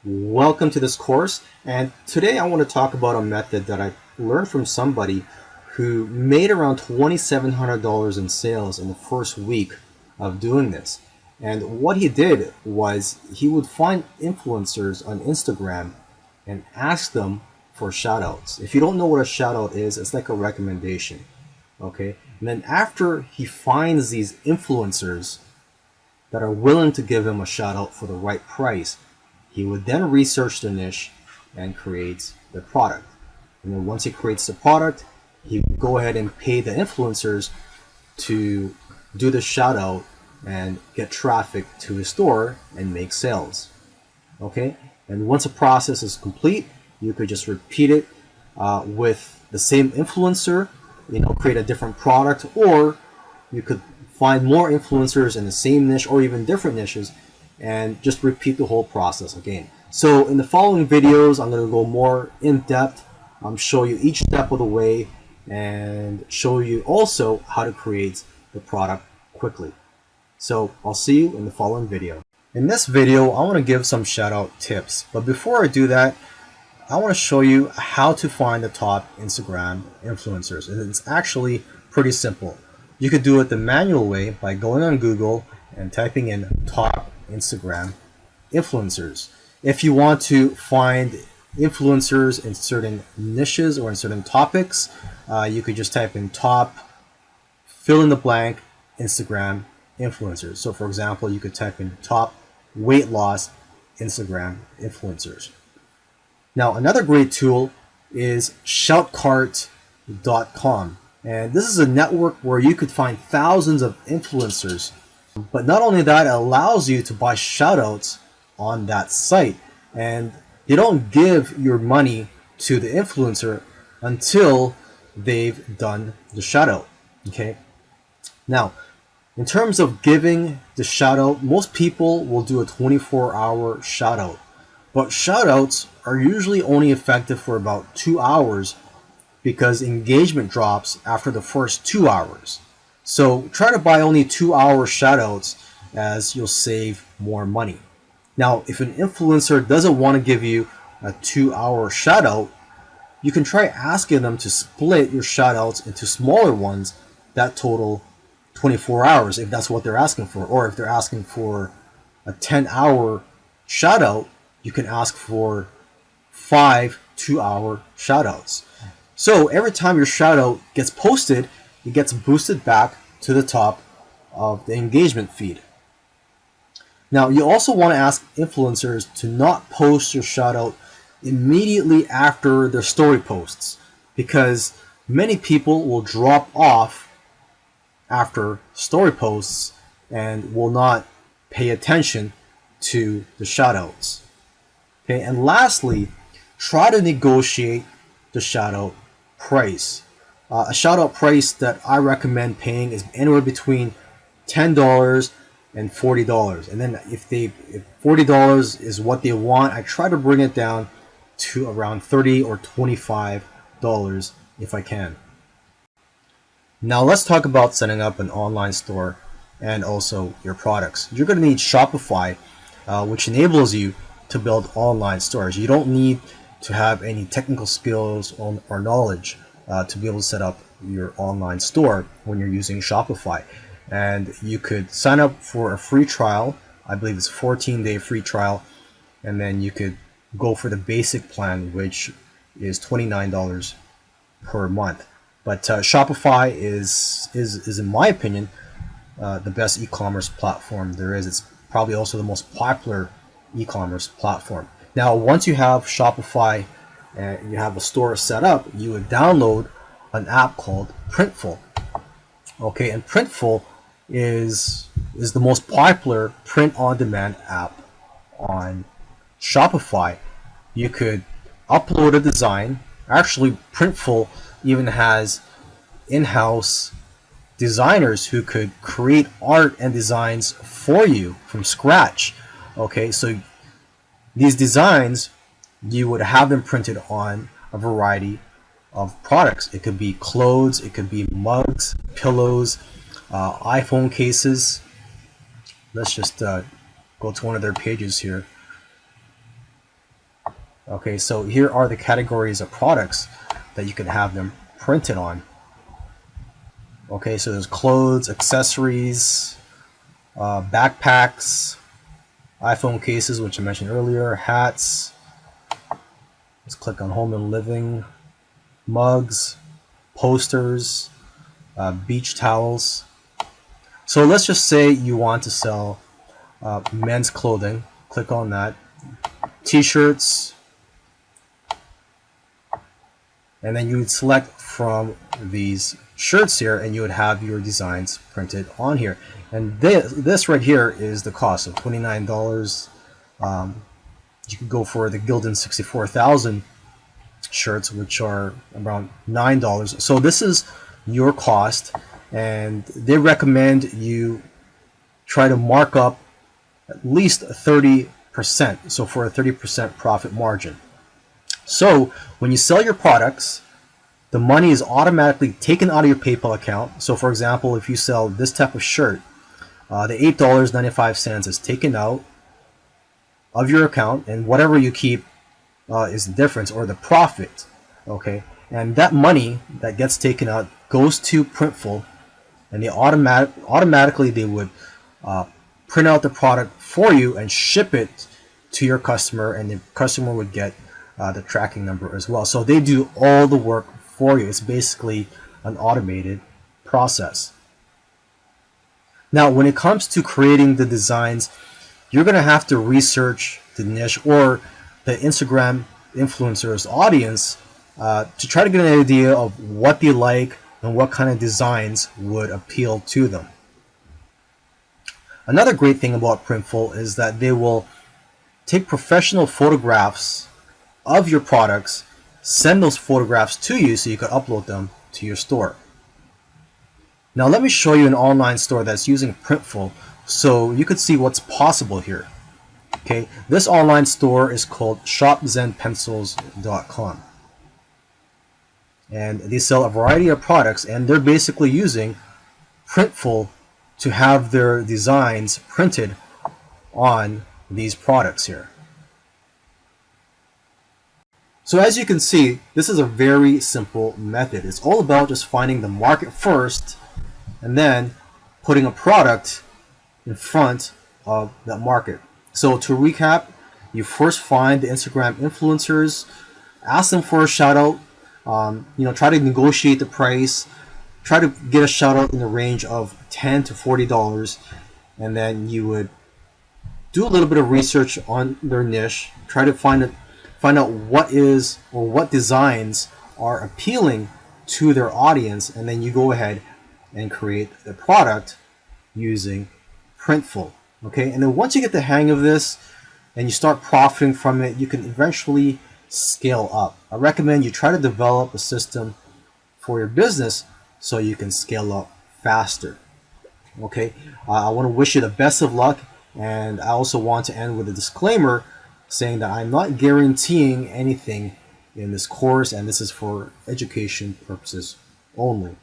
Welcome to this course, and today I want to talk about a method that I learned from somebody who made around $2,700 in sales in the first week of doing this. And what he did was he would find influencers on Instagram and ask them for shoutouts. If you don't know what a shoutout is, it's like a recommendation. Okay? And then after he finds these influencers that are willing to give him a shout out for the right price, he would then research the niche and create the product. And then once he creates the product, he would go ahead and pay the influencers to do the shout out and get traffic to his store and make sales. Okay? And once a process is complete, you could just repeat it with the same influencer, create a different product, or you could find more influencers in the same niche or even different niches and just repeat the whole process again. So in the following videos, I'm going to go more in depth, show you each step of the way, and show you also how to create the product quickly. So I'll see you in the following video. In this video, I want to give some shout out tips. But before I do that, I want to show you how to find the top Instagram influencers. And it's actually pretty simple. You could do it the manual way by going on Google and typing in top Instagram influencers. If you want to find influencers in certain niches or in certain topics, you could just type in top fill in the blank Instagram influencers. So for example, you could type in top weight loss Instagram influencers. Now another great tool is shoutcart.com. And this is a network where you could find thousands of influencers. But not only that, it allows you to buy shoutouts on that site. And you don't give your money to the influencer until they've done the shoutout. Okay. Now, in terms of giving the shoutout, most people will do a 24-hour shoutout. But shoutouts are usually only effective for about 2 hours because engagement drops after the first 2 hours. So try to buy only 2-hour shoutouts as you'll save more money. Now, if an influencer doesn't want to give you a 2-hour shoutout, you can try asking them to split your shoutouts into smaller ones that total 24 hours if that's what they're asking for. Or if they're asking for a 10-hour shoutout, you can ask for 5 2-hour shoutouts. So every time your shoutout gets posted, it gets boosted back to the top of the engagement feed. Now, you also want to ask influencers to not post your shoutout immediately after their story posts, because many people will drop off after story posts and will not pay attention to the shoutouts. Okay, and lastly, try to negotiate the shoutout price. A shoutout price that I recommend paying is anywhere between $10 and $40. And then if $40 is what they want, I try to bring it down to around $30 or $25 if I can. Now let's talk about setting up an online store and also your products. You're going to need Shopify, which enables you to build online stores. You don't need to have any technical skills or knowledge to be able to set up your online store when you're using Shopify. And you could sign up for a free trial. I believe it's a 14-day free trial. And then you could go for the basic plan, which is $29 per month. But Shopify is in my opinion, the best e-commerce platform there is. It's probably also the most popular e-commerce platform. Now, once you have Shopify and you have a store set up, you would download an app called Printful. Okay, and Printful is the most popular print-on-demand app on Shopify. You could upload a design. Actually, Printful even has in-house designers who could create art and designs for you from scratch. Okay, so these designs, you would have them printed on a variety of products. It could be clothes, it could be mugs, pillows, iPhone cases. Let's just go to one of their pages here. Okay, so here are the categories of products that you can have them printed on. Okay, so there's clothes, accessories, backpacks, iPhone cases, which I mentioned earlier, hats. Let's click on home and living, mugs, posters, beach towels. So let's just say you want to sell men's clothing. Click on that. T-shirts, and then you would select from these shirts here, and you would have your designs printed on here. And this right here is the cost of $29. You could go for the Gildan 64,000 shirts, which are around $9. So this is your cost, and they recommend you try to mark up at least 30%. So for a 30% profit margin. So when you sell your products, the money is automatically taken out of your PayPal account. So for example, if you sell this type of shirt, the $8.95 is taken out of your account, and whatever you keep is the difference or the profit. Okay, and that money that gets taken out goes to Printful, and they automatically they would print out the product for you and ship it to your customer, and the customer would get the tracking number as well. So they do all the work for you. It's basically an automated process. Now, when it comes to creating the designs, you're going to have to research the niche or the Instagram influencers audience to try to get an idea of what they like and what kind of designs would appeal to them. Another great thing about Printful is that they will take professional photographs of your products, send those photographs to you so you can upload them to your store. Now let me show you an online store that's using Printful so you could see what's possible here. Okay, this online store is called shopzenpencils.com, and they sell a variety of products, and they're basically using Printful to have their designs printed on these products here. So as you can see, this is a very simple method. It's all about just finding the market first and then putting a product in front of that market. So to recap, you first find the Instagram influencers, ask them for a shout out, try to negotiate the price, try to get a shout out in the range of $10 to $40, and then you would do a little bit of research on their niche, try to find out what is or what designs are appealing to their audience, and then you go ahead and create the product using Printful. Okay, and then once you get the hang of this and you start profiting from it, you can eventually scale up. I recommend you try to develop a system for your business so you can scale up faster. Okay, I want to wish you the best of luck, and I also want to end with a disclaimer saying that I'm not guaranteeing anything in this course, and this is for education purposes only.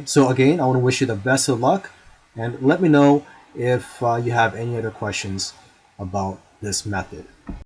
So again, I want to wish you the best of luck, and let me know if you have any other questions about this method.